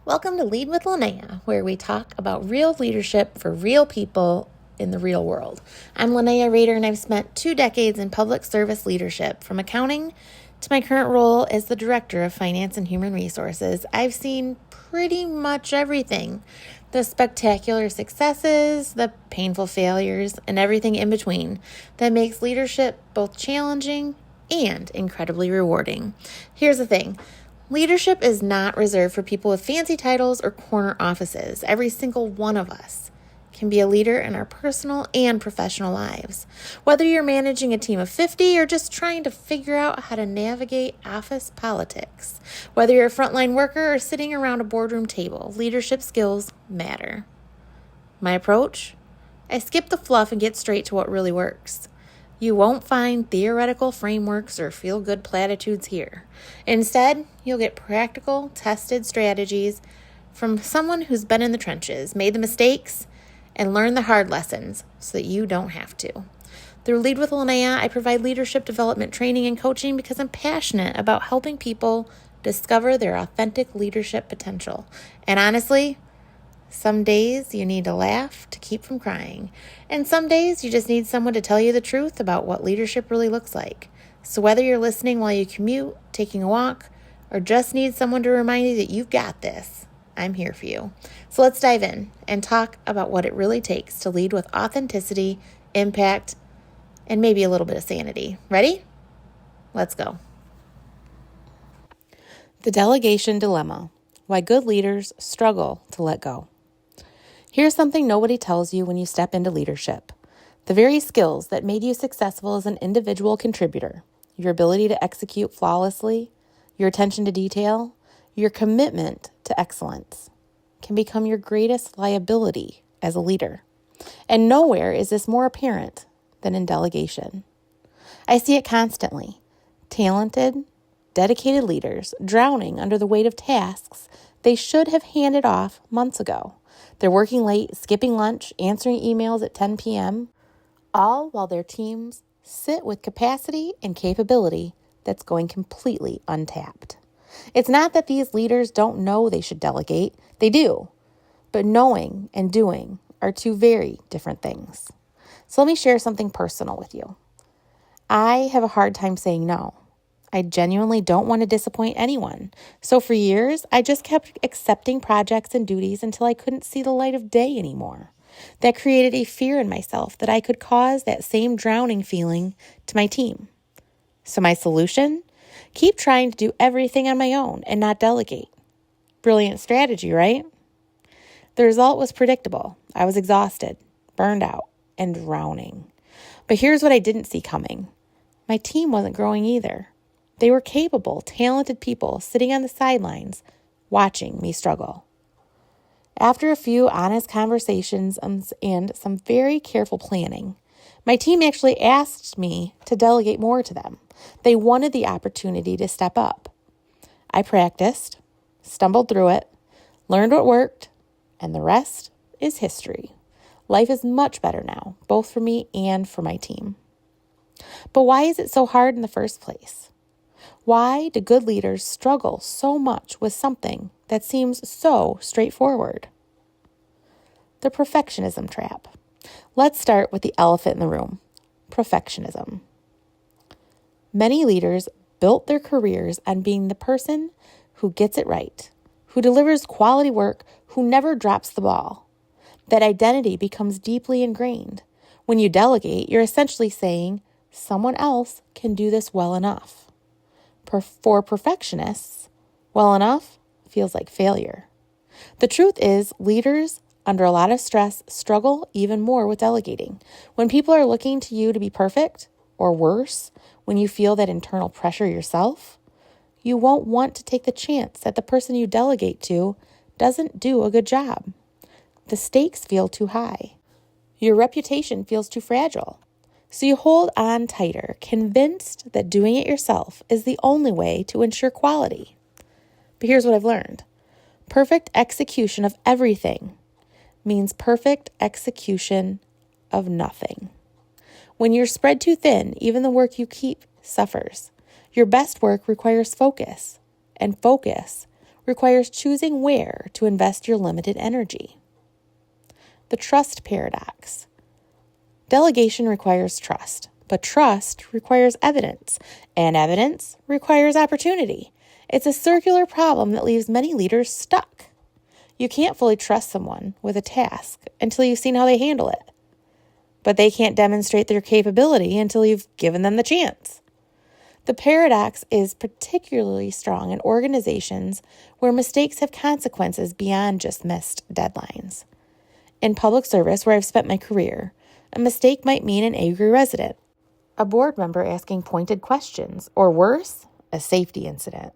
Welcome to Lead with Linnea, where we talk about real leadership for real people in the real world. I'm Linnea Rader, and I've spent 2 decades in public service leadership. From accounting to my current role as the Director of Finance and Human Resources, I've seen pretty much everything. The spectacular successes, the painful failures, and everything in between that makes leadership both challenging and incredibly rewarding. Here's the thing. Leadership is not reserved for people with fancy titles or corner offices. Every single one of us can be a leader in our personal and professional lives. Whether you're managing a team of 50 or just trying to figure out how to navigate office politics, whether you're a frontline worker or sitting around a boardroom table, leadership skills matter. My approach? I skip the fluff and get straight to what really works. You won't find theoretical frameworks or feel-good platitudes here. Instead, you'll get practical, tested strategies from someone who's been in the trenches, made the mistakes, and learned the hard lessons so that you don't have to. Through Lead with Linnea, I provide leadership development training and coaching because I'm passionate about helping people discover their authentic leadership potential. And honestly, some days you need to laugh to keep from crying, and some days you just need someone to tell you the truth about what leadership really looks like. So whether you're listening while you commute, taking a walk, or just need someone to remind you that you've got this, I'm here for you. So let's dive in and talk about what it really takes to lead with authenticity, impact, and maybe a little bit of sanity. Ready? Let's go. The Delegation Dilemma: Why Good Leaders Struggle to Let Go. Here's something nobody tells you when you step into leadership. The very skills that made you successful as an individual contributor, your ability to execute flawlessly, your attention to detail, your commitment to excellence, can become your greatest liability as a leader. And nowhere is this more apparent than in delegation. I see it constantly. Talented, dedicated leaders drowning under the weight of tasks they should have handed off months ago. They're working late, skipping lunch, answering emails at 10 p.m., all while their teams sit with capacity and capability that's going completely untapped. It's not that these leaders don't know they should delegate. They do. But knowing and doing are two very different things. So let me share something personal with you. I have a hard time saying no. I genuinely don't want to disappoint anyone. So for years, I just kept accepting projects and duties until I couldn't see the light of day anymore. That created a fear in myself that I could cause that same drowning feeling to my team. So my solution? Keep trying to do everything on my own and not delegate. Brilliant strategy, right? The result was predictable. I was exhausted, burned out, and drowning. But here's what I didn't see coming. My team wasn't growing either. They were capable, talented people sitting on the sidelines, watching me struggle. After a few honest conversations and some very careful planning, my team actually asked me to delegate more to them. They wanted the opportunity to step up. I practiced, stumbled through it, learned what worked, and the rest is history. Life is much better now, both for me and for my team. But why is it so hard in the first place? Why do good leaders struggle so much with something that seems so straightforward? The perfectionism trap. Let's start with the elephant in the room: perfectionism. Many leaders built their careers on being the person who gets it right, who delivers quality work, who never drops the ball. That identity becomes deeply ingrained. When you delegate, you're essentially saying, someone else can do this well enough. For perfectionists, well enough feels like failure. The truth is, leaders under a lot of stress struggle even more with delegating. When people are looking to you to be perfect, or worse, when you feel that internal pressure yourself, you won't want to take the chance that the person you delegate to doesn't do a good job. The stakes feel too high. Your reputation feels too fragile. So you hold on tighter, convinced that doing it yourself is the only way to ensure quality. But here's what I've learned. Perfect execution of everything means perfect execution of nothing. When you're spread too thin, even the work you keep suffers. Your best work requires focus, and focus requires choosing where to invest your limited energy. The trust paradox. Delegation requires trust, but trust requires evidence, and evidence requires opportunity. It's a circular problem that leaves many leaders stuck. You can't fully trust someone with a task until you've seen how they handle it. But they can't demonstrate their capability until you've given them the chance. The paradox is particularly strong in organizations where mistakes have consequences beyond just missed deadlines. In public service, where I've spent my career, a mistake might mean an angry resident, a board member asking pointed questions, or worse, a safety incident.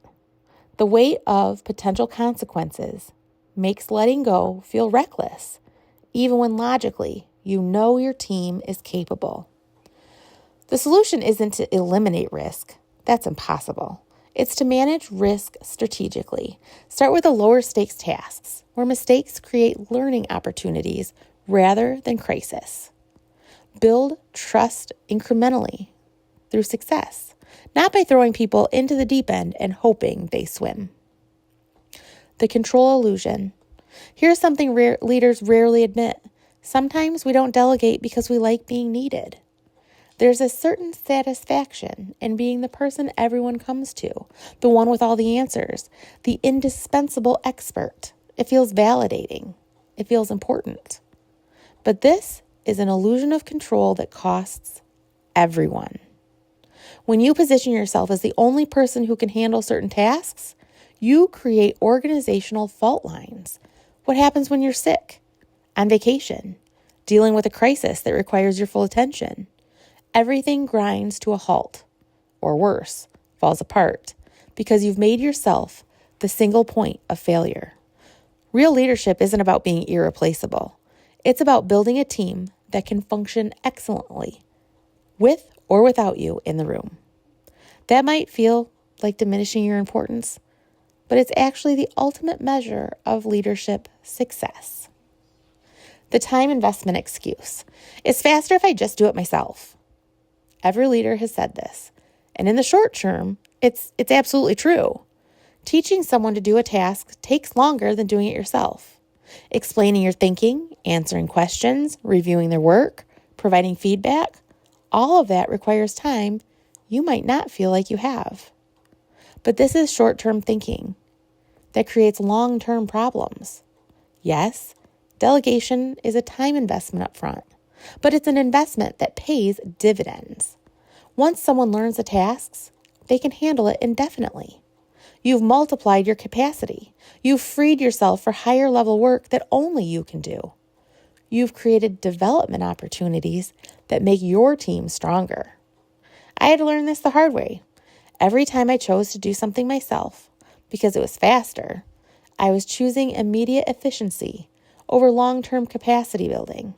The weight of potential consequences makes letting go feel reckless, even when logically you know your team is capable. The solution isn't to eliminate risk. That's impossible. It's to manage risk strategically. Start with the lower stakes tasks, where mistakes create learning opportunities rather than crisis. Build trust incrementally through success, not by throwing people into the deep end and hoping they swim. The control illusion. Here's something leaders rarely admit. Sometimes we don't delegate because we like being needed. There's a certain satisfaction in being the person everyone comes to, the one with all the answers, the indispensable expert. It feels validating. It feels important. But this is an illusion of control that costs everyone. When you position yourself as the only person who can handle certain tasks, you create organizational fault lines. What happens when you're sick, on vacation, dealing with a crisis that requires your full attention? Everything grinds to a halt, or worse, falls apart, because you've made yourself the single point of failure. Real leadership isn't about being irreplaceable. It's about building a team that can function excellently, with or without you in the room. That might feel like diminishing your importance, but it's actually the ultimate measure of leadership success. The time investment excuse. It's faster if I just do it myself. Every leader has said this, and in the short term, it's absolutely true. Teaching someone to do a task takes longer than doing it yourself. Explaining your thinking, answering questions, reviewing their work, providing feedback, all of that requires time you might not feel like you have. But this is short-term thinking that creates long-term problems. Yes, delegation is a time investment up front, but it's an investment that pays dividends. Once someone learns the tasks, they can handle it indefinitely. You've multiplied your capacity. You've freed yourself for higher level work that only you can do. You've created development opportunities that make your team stronger. I had to learn this the hard way. Every time I chose to do something myself, because it was faster, I was choosing immediate efficiency over long-term capacity building.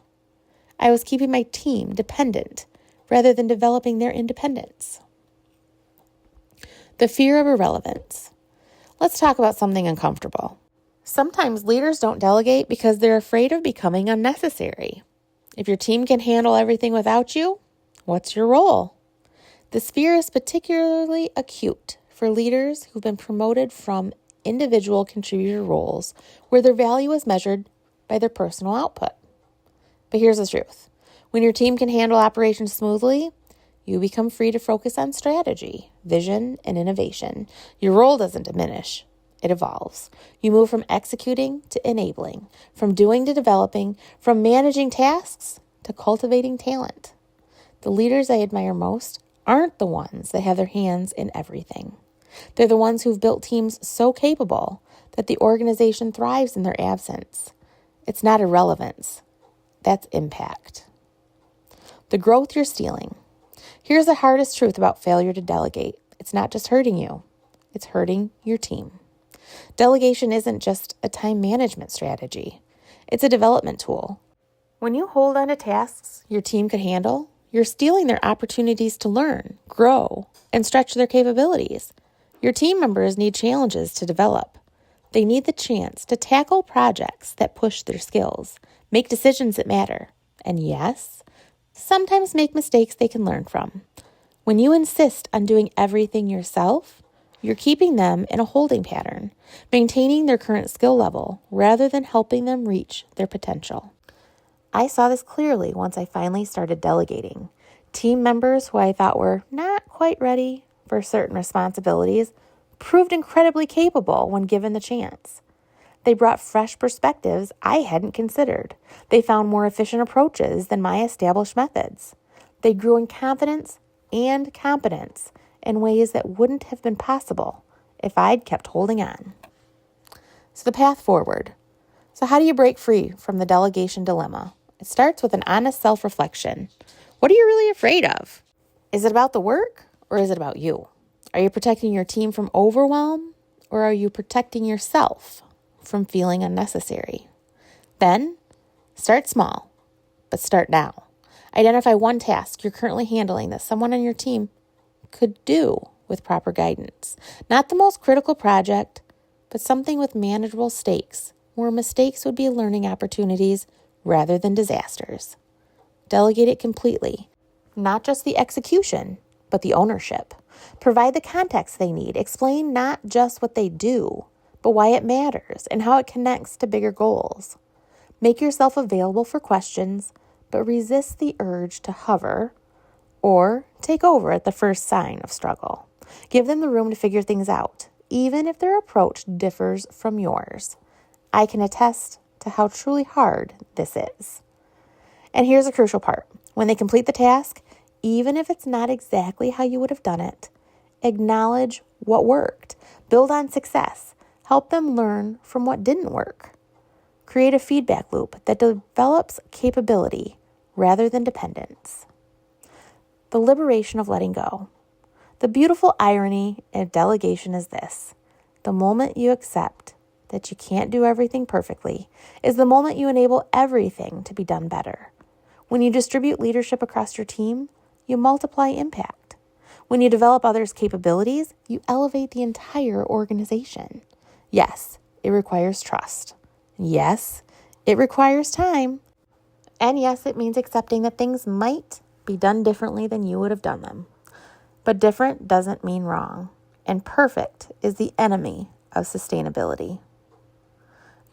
I was keeping my team dependent rather than developing their independence. The fear of irrelevance. Let's talk about something uncomfortable. Sometimes leaders don't delegate because they're afraid of becoming unnecessary. If your team can handle everything without you, what's your role? This fear is particularly acute for leaders who've been promoted from individual contributor roles where their value is measured by their personal output. But here's the truth. When your team can handle operations smoothly, you become free to focus on strategy, vision, and innovation. Your role doesn't diminish. It evolves. You move from executing to enabling, from doing to developing, from managing tasks to cultivating talent. The leaders I admire most aren't the ones that have their hands in everything. They're the ones who've built teams so capable that the organization thrives in their absence. It's not irrelevance. That's impact. The growth you're stealing. Here's the hardest truth about failure to delegate. It's not just hurting you. It's hurting your team. Delegation isn't just a time management strategy. It's a development tool. When you hold on to tasks your team could handle, you're stealing their opportunities to learn, grow, and stretch their capabilities. Your team members need challenges to develop. They need the chance to tackle projects that push their skills, make decisions that matter, and yes, sometimes make mistakes they can learn from. When you insist on doing everything yourself, You're keeping them in a holding pattern, maintaining their current skill level rather than helping them reach their potential. I saw this clearly once I finally started delegating. Team members who I thought were not quite ready for certain responsibilities proved incredibly capable when given the chance. They brought fresh perspectives I hadn't considered. They found more efficient approaches than my established methods. They grew in confidence and competence in ways that wouldn't have been possible if I'd kept holding on. So the path forward. So how do you break free from the delegation dilemma? It starts with an honest self-reflection. What are you really afraid of? Is it about the work or is it about you? Are you protecting your team from overwhelm or are you protecting yourself from feeling unnecessary? Then start small, but start now. Identify one task you're currently handling that someone on your team could do with proper guidance. Not the most critical project, but something with manageable stakes, where mistakes would be learning opportunities rather than disasters. Delegate it completely. Not just the execution, but the ownership. Provide the context they need. Explain not just what they do, but why it matters and how it connects to bigger goals. Make yourself available for questions, but resist the urge to hover or take over at the first sign of struggle. Give them the room to figure things out, even if their approach differs from yours. I can attest to how truly hard this is. And here's a crucial part. When they complete the task, even if it's not exactly how you would have done it, acknowledge what worked. Build on success. Help them learn from what didn't work. Create a feedback loop that develops capability rather than dependence. The liberation of letting go. The beautiful irony of delegation is this. The moment you accept that you can't do everything perfectly is the moment you enable everything to be done better. When you distribute leadership across your team, you multiply impact. When you develop others' capabilities, you elevate the entire organization. Yes, it requires trust. Yes, it requires time. And yes, it means accepting that things might be done differently than you would have done them. But different doesn't mean wrong, and perfect is the enemy of sustainability.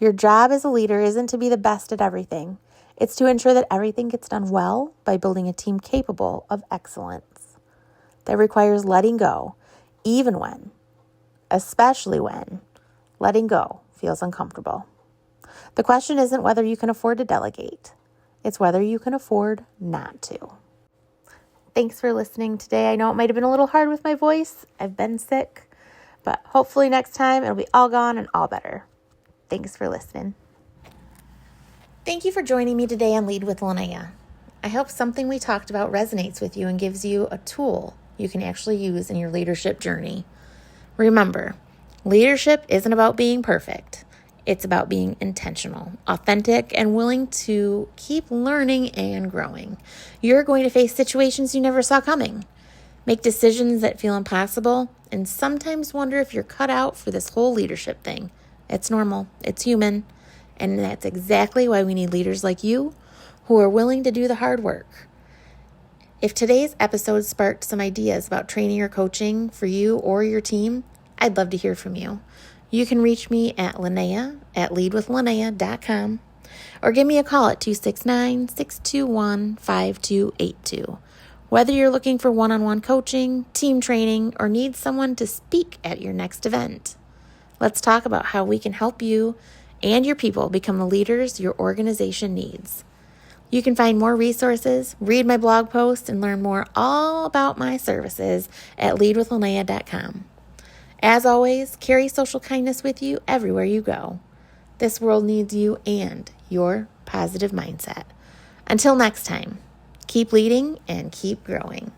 Your job as a leader isn't to be the best at everything. It's to ensure that everything gets done well by building a team capable of excellence. That requires letting go, even when, especially when, letting go feels uncomfortable. The question isn't whether you can afford to delegate. It's whether you can afford not to. Thanks for listening today. I know it might have been a little hard with my voice. I've been sick, but hopefully next time it'll be all gone and all better. Thanks for listening. Thank you for joining me today on Lead with Linnea. I hope something we talked about resonates with you and gives you a tool you can actually use in your leadership journey. Remember, leadership isn't about being perfect. It's about being intentional, authentic, and willing to keep learning and growing. You're going to face situations you never saw coming, make decisions that feel impossible, and sometimes wonder if you're cut out for this whole leadership thing. It's normal. It's human. And that's exactly why we need leaders like you who are willing to do the hard work. If today's episode sparked some ideas about training or coaching for you or your team, I'd love to hear from you. You can reach me at Linnea at leadwithlinnea.com or give me a call at 269-621-5282. Whether you're looking for one-on-one coaching, team training, or need someone to speak at your next event, let's talk about how we can help you and your people become the leaders your organization needs. You can find more resources, read my blog post, and learn more all about my services at leadwithlinnea.com. As always, carry social kindness with you everywhere you go. This world needs you and your positive mindset. Until next time, keep leading and keep growing.